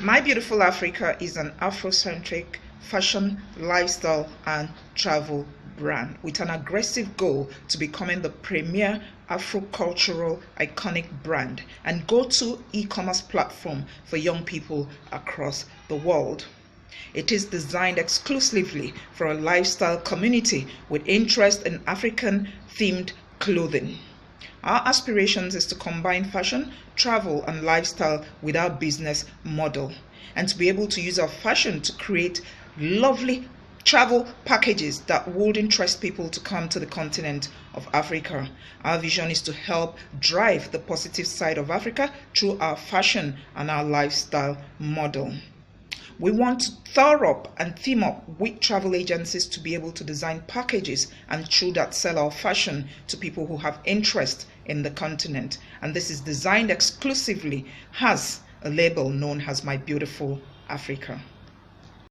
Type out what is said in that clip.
My Beautiful Africa is an afrocentric fashion, lifestyle, and travel brand with an aggressive goal to becoming the premier afrocultural iconic brand and go-to e-commerce platform for young people across the world. It is designed exclusively for a lifestyle community with interest in African themed clothing. Our aspirations is to combine fashion, travel, and lifestyle with our business model, and to be able to use our fashion to create lovely travel packages that would interest people to come to the continent of Africa. Our vision is to help drive the positive side of Africa through our fashion and our lifestyle model. We want to throw up and team up with travel agencies to be able to design packages and through that sell our fashion to people who have interest in the continent. And this is designed exclusively as a label known as My Beautiful Africa.